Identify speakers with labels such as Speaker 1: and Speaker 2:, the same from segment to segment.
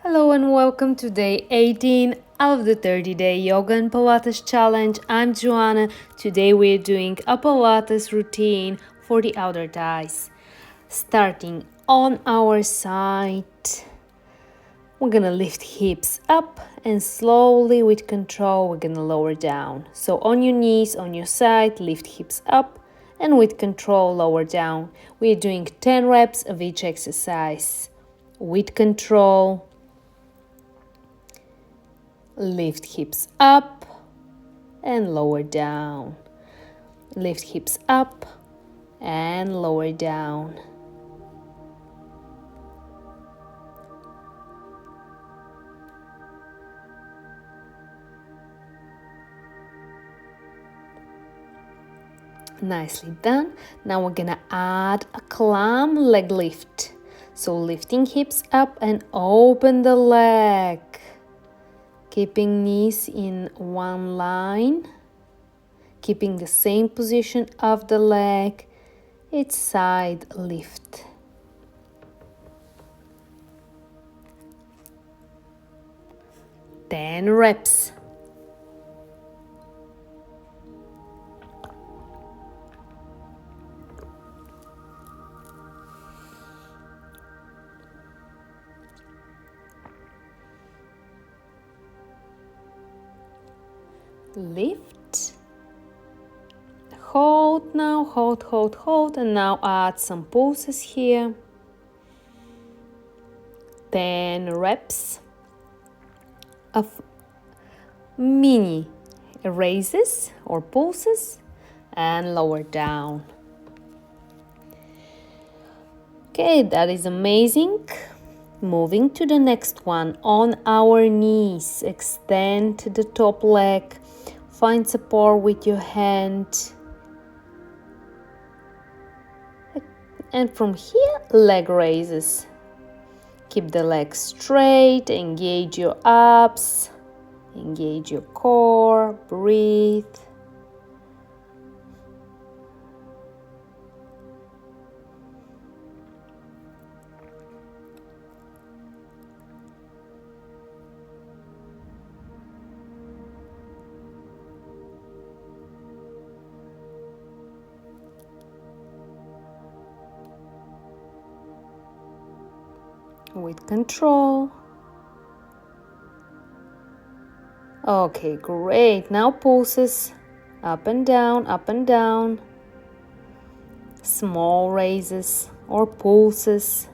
Speaker 1: Hello and welcome to day 18 of the 30-day Yoga and Pilates challenge. I'm Joana. Today we're doing a Pilates routine for the outer thighs. Starting on our side, we're gonna lift hips up and slowly with control we're gonna lower down. So on your knees, on your side, lift hips up and with control lower down. We're doing 10 reps of each exercise. With control, lift hips up and lower down. Lift hips up and lower down. Nicely done. Now we're gonna add a climb leg lift. So lifting hips up and open the leg. Keeping knees in one line. Keeping the same position of the leg. It's side lift. Ten reps. Lift, hold now, hold, and now add some pulses here. 10 reps of mini raises or pulses and lower down. Okay, that is amazing. Moving to the next one, on our knees, extend the top leg. Find support with your hand. And from here, leg raises. Keep the legs straight, engage your abs, engage your core, breathe. With control. Okay, great. Now pulses up and down, up and down. Small raises or pulses.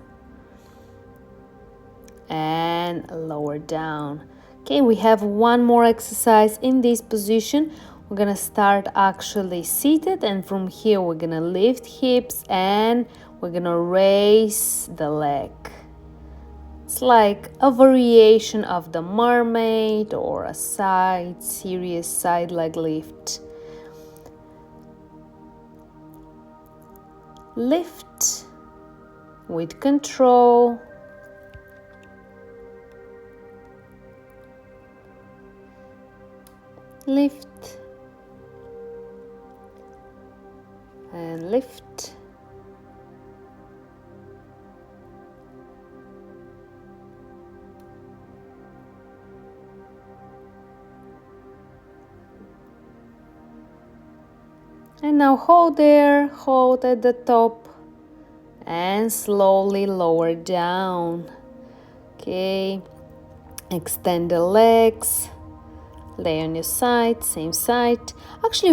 Speaker 1: And lower down. Okay, we have one more exercise in this position. We're gonna start actually seated, and from here we're gonna lift hips and we're gonna raise the leg. It's like a variation of the mermaid or a serious side leg lift. Lift with control. Lift and lift. And now hold there, hold at the top and slowly lower down. Okay, extend the legs, lay on your side, same side. Actually,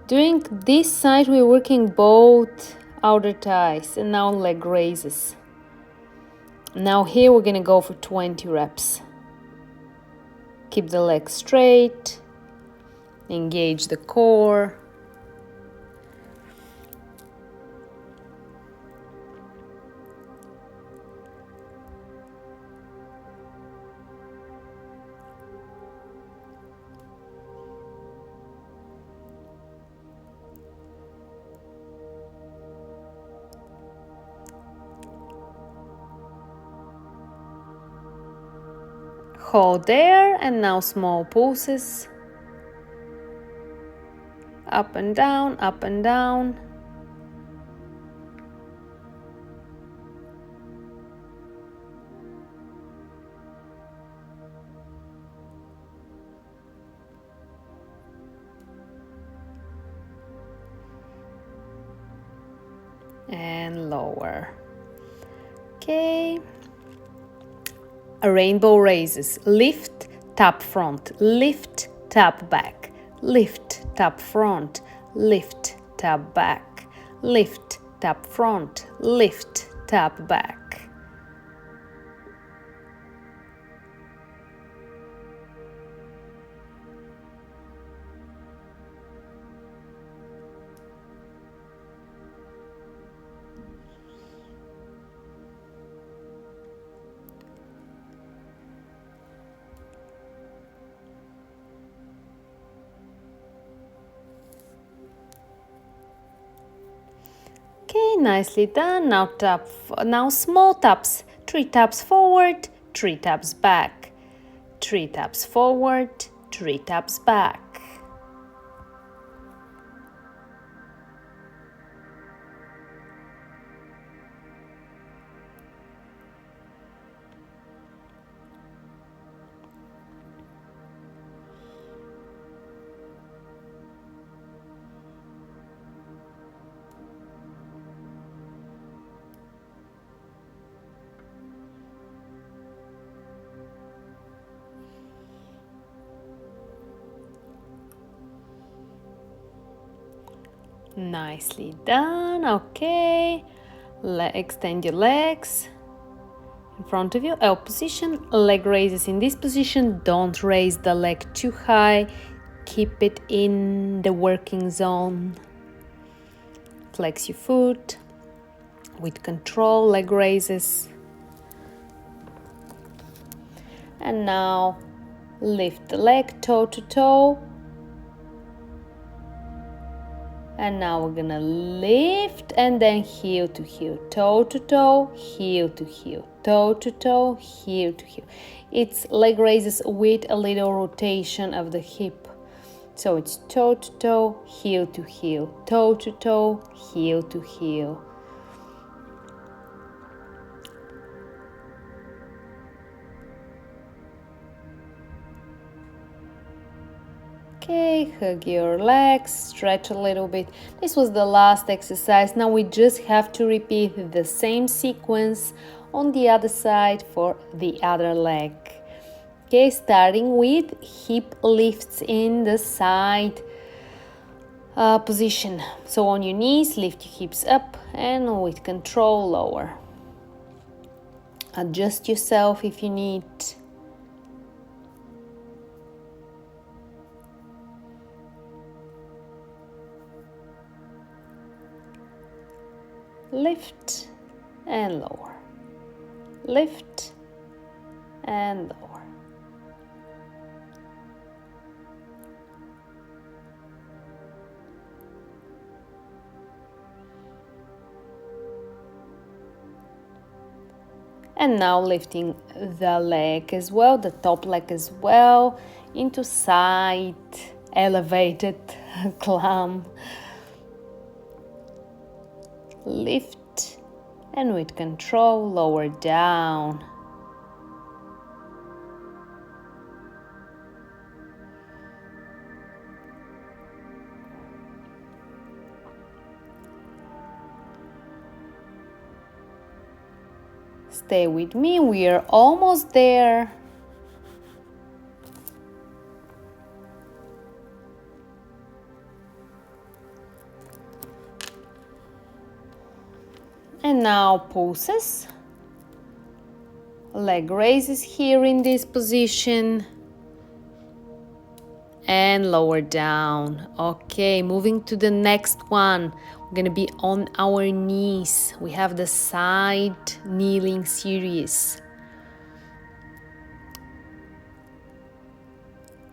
Speaker 1: during this side, we're working both outer thighs and now leg raises. Now here we're gonna go for 20 reps. Keep the legs straight, engage the core. Hold there and now small pulses. Up and down, up and down. and lower. Okay. A rainbow raises. Lift, tap front, lift, tap back, lift, tap front, lift, tap back, lift, tap front, lift, tap back. Okay, nicely done. Now small taps. 3 taps forward, 3 taps back. 3 taps forward, 3 taps back. Nicely done. Okay, extend your legs in front of you. L position, leg raises in this position. Don't raise the leg too high. Keep it in the working zone. Flex your foot with control, leg raises. And now lift the leg toe to toe. And now we're gonna lift and then heel to heel, toe to toe, heel to heel, toe to toe, heel to heel. It's leg raises with a little rotation of the hip. So it's toe to toe, heel to heel, toe to toe, heel to heel. Okay, hug your legs, stretch a little bit. This was the last exercise. Now we just have to repeat the same sequence on the other side for the other leg. Okay, starting with hip lifts in the side position. So on your knees, lift your hips up and with control lower. Adjust yourself if you need. Lift and lower, lift and lower. And now lifting the leg as well, the top leg as well, into side, elevated climb. Lift and with control lower down. Stay with me, we are almost there. And now pulses. Leg raises here in this position. And lower down. Okay, moving to the next one. We're gonna be on our knees. We have the side kneeling series.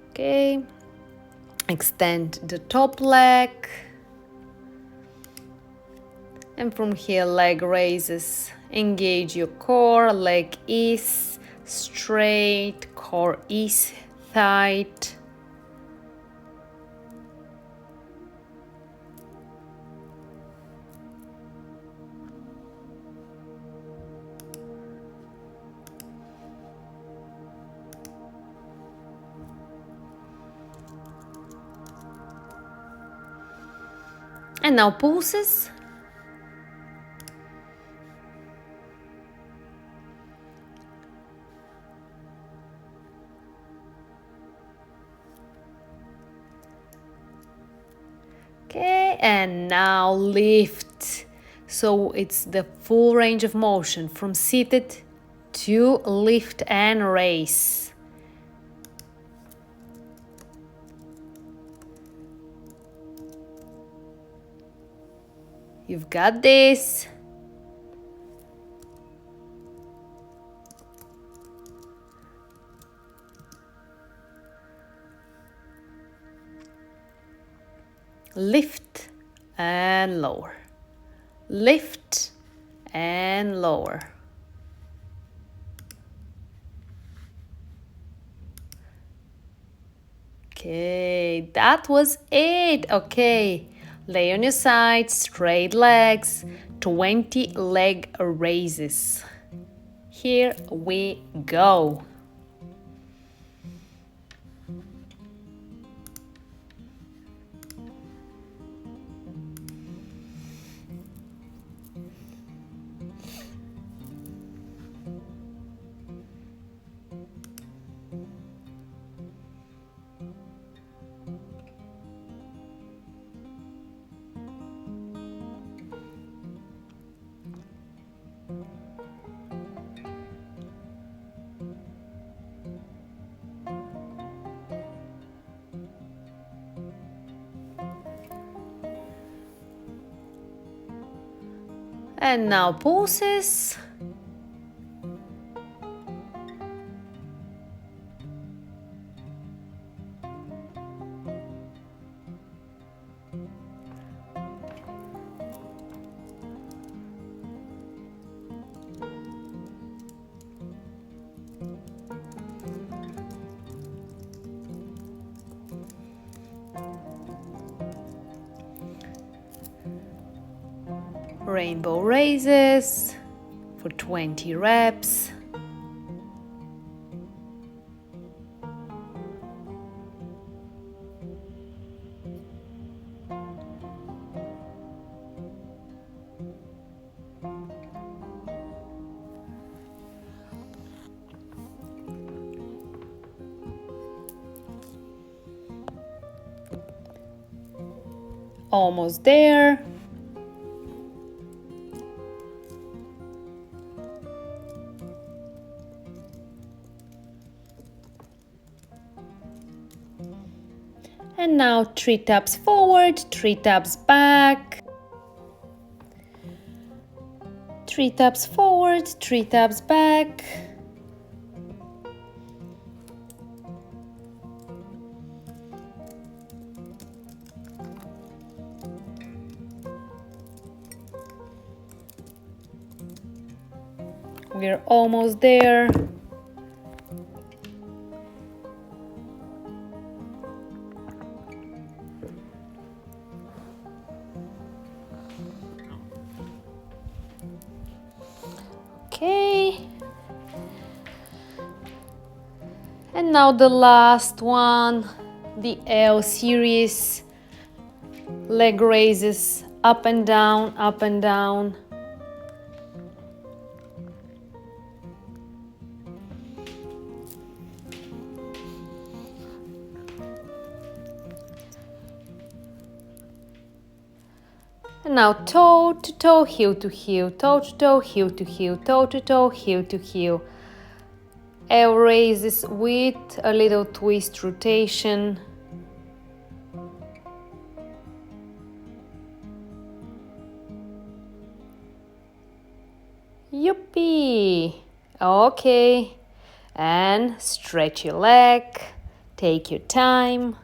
Speaker 1: Okay, extend the top leg. And from here, leg raises. Engage your core, leg is straight, core is tight. And now pulses. Okay, and now lift. So it's the full range of motion from seated to lift and raise. You've got this. Lift and lower. Lift and lower. Okay, that was it. Okay, lay on your side, straight legs, 20 leg raises. Here we go. And now pulses. Rainbow raises for 20 reps. Almost there. And now 3 taps forward, 3 taps back. 3 taps forward, 3 taps back. We're almost there. Okay. And now the last one, the L series. Leg raises up and down, up and down. And now toe to toe, heel to heel, toe to toe, heel to heel, toe to toe, heel to heel. L raises with a little twist rotation. Yuppie! Okay, and stretch your leg, take your time.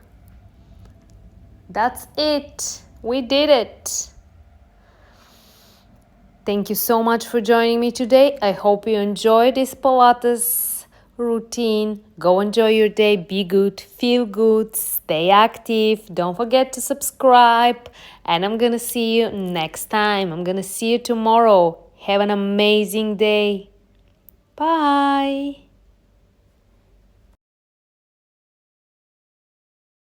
Speaker 1: That's it, we did it. Thank you so much for joining me today. I hope you enjoyed this Pilates routine. Go enjoy your day, be good, feel good, stay active. Don't forget to subscribe. And I'm gonna see you next time. I'm gonna see you tomorrow. Have an amazing day. Bye.